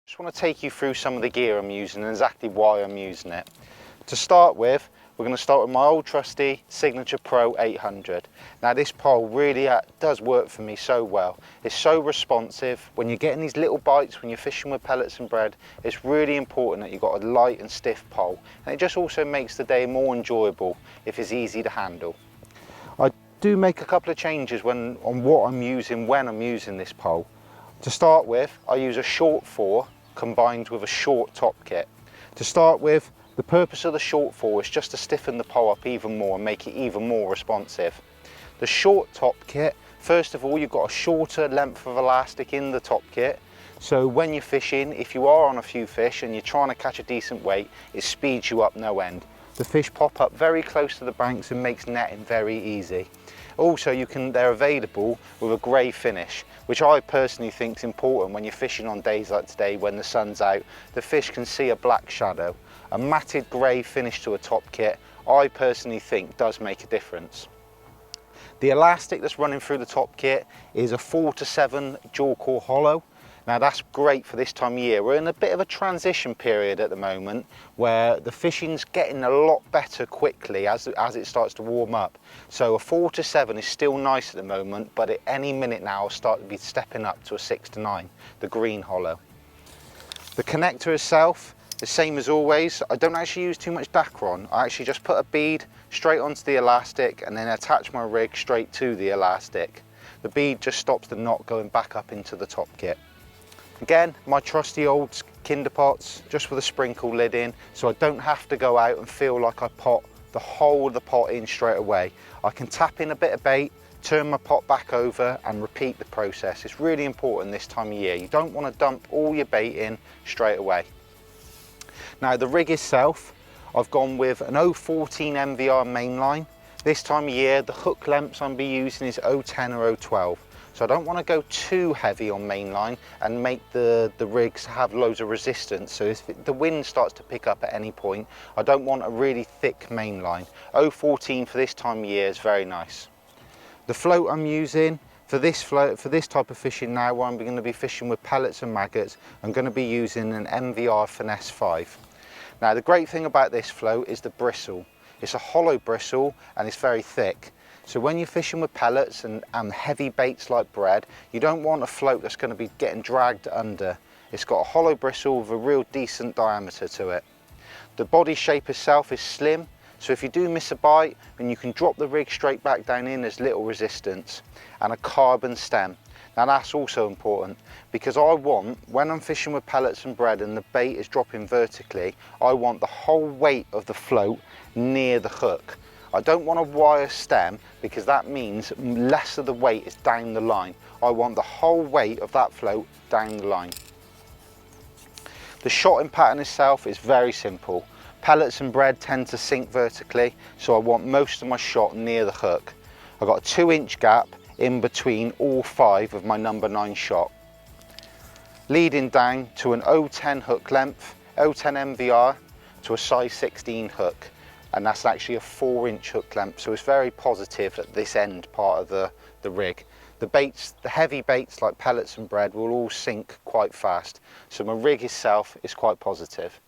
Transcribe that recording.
Just want to take you through some of the gear I'm using and exactly why I'm using it. To start with, we're going to start with my old trusty Signature Pro 800. Now this pole really does work for me so well. It's so responsive. When you're getting these little bites, when you're fishing with pellets and bread, it's really important that you've got a light and stiff pole. And it just also makes the day more enjoyable if it's easy to handle. I do make a couple of changes on what I'm using when I'm using this pole. To start with, I use a short fore combined with a short top kit. To start with, the purpose of the short fore is just to stiffen the pole up even more and make it even more responsive. The short top kit, first of all, you've got a shorter length of elastic in the top kit, so when you're fishing, if you are on a few fish and you're trying to catch a decent weight, it speeds you up no end. The fish pop up very close to the banks and makes netting very easy. Also, they're available with a grey finish, which I personally think is important when you're fishing on days like today when the sun's out. The fish can see a black shadow. A matted grey finish to a top kit, I personally think does make a difference. The elastic that's running through the top kit is a 4 to 7 dual core hollow. Now that's great for this time of year. We're in a bit of a transition period at the moment where the fishing's getting a lot better quickly as it starts to warm up. So a 4 to 7 is still nice at the moment, but at any minute now I'll start to be stepping up to a 6 to 9, the green hollow. The connector itself, the same as always. I don't actually use too much Dacron. I actually just put a bead straight onto the elastic and then attach my rig straight to the elastic. The bead just stops the knot going back up into the top kit. Again, my trusty old Kinder pots, just with a sprinkle lid in, so I don't have to go out and feel like I pot the whole of the pot in straight away. I can tap in a bit of bait, turn my pot back over and repeat the process. It's really important this time of year. You don't want to dump all your bait in straight away. Now the rig itself, I've gone with an 014 MVR mainline. This time of year, the hook lengths I'm be using is 010 or 012. So I don't want to go too heavy on mainline and make the rigs have loads of resistance. So if the wind starts to pick up at any point, I don't want a really thick mainline. 014 for this time of year is very nice. The float I'm using for this type of fishing now, where I'm going to be fishing with pellets and maggots, I'm going to be using an MVR Finesse 5. Now the great thing about this float is the bristle. It's a hollow bristle and it's very thick. So when you're fishing with pellets and heavy baits like bread, you don't want a float that's going to be getting dragged under. It's got a hollow bristle with a real decent diameter to it. The body shape itself is slim, so if you do miss a bite, then you can drop the rig straight back down in, there's little resistance. And a carbon stem. Now that's also important because I want, when I'm fishing with pellets and bread and the bait is dropping vertically, I want the whole weight of the float near the hook. I don't want a wire stem because that means less of the weight is down the line. I want the whole weight of that float down the line. The shotting pattern itself is very simple. Pellets and bread tend to sink vertically, so I want most of my shot near the hook. I've got a 2-inch gap in between all 5 of my number 9 shot. Leading down to an 010 hook length, 010 MVR to a size 16 hook. And that's actually a 4-inch hook length, so it's very positive at this end part of the rig. The heavy baits like pellets and bread will all sink quite fast, so my rig itself is quite positive.